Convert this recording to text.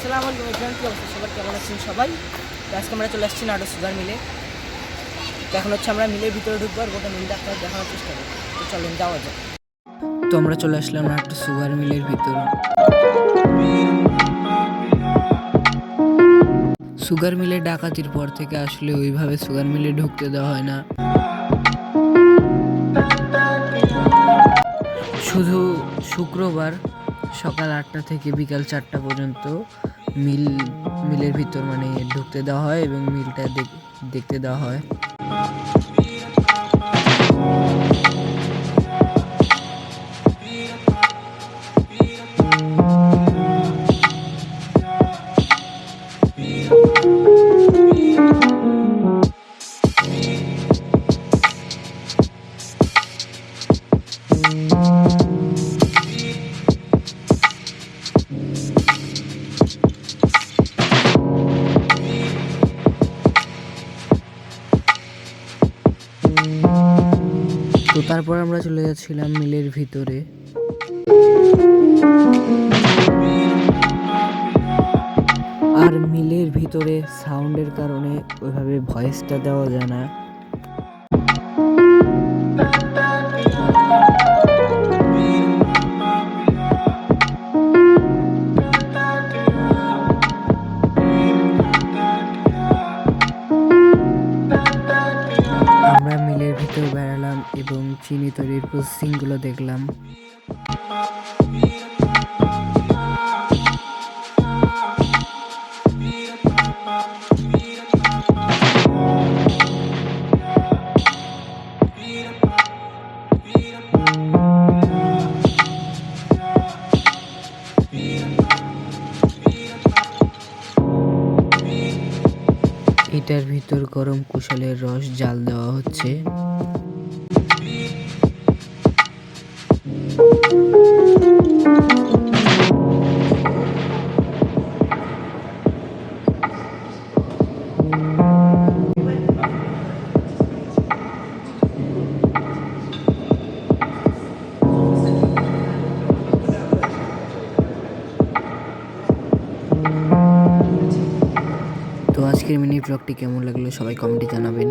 আসসালামু আলাইকুম এভরিওয়ান, কি অবস্থা সবার, কেমন আছেন সবাই? তো আজকে আমরা চলে আসছি নাটো সুগার মিলে। তো এখন হচ্ছে আমরা মিলের ভিতরে ঢুকবো আর গোটা মিলটা আপনার দেখানোর চেষ্টা করবো। তো চলেন যাওয়া যাক। তো আমরা চলে আসলাম নাটো সুগার মিলের ভিতরে। সুগার মিলে ডাকাতির পর থেকে আসলে ওইভাবে সুগার মিলে ঢুকতে দেওয়া হয় না, শুধু শুক্রবার সকাল 8টা থেকে বিকাল 4টা পর্যন্ত মিলের ভিতর মানে ঢুকতে দেওয়া হয় এবং মিলটা দেখতে দেওয়া হয়। তো তারপর আমরা চলে যাচ্ছিলাম মিলের ভিতরে। আর মিলের ভিতরে সাউন্ডের কারণে ওইভাবে ভয়েসটা দেওয়া যায় না। আমরা মিলের ভিতর বেড়ালাম এবং চিনি তৈরির প্রসেসিংগুলো দেখলাম। এটার ভিতর গরম কুশলের রস জাল দেওয়া হচ্ছে। তো আজকের মিনি ব্লগটি কেমন লাগলো সবাই কমেন্টে জানাবেন।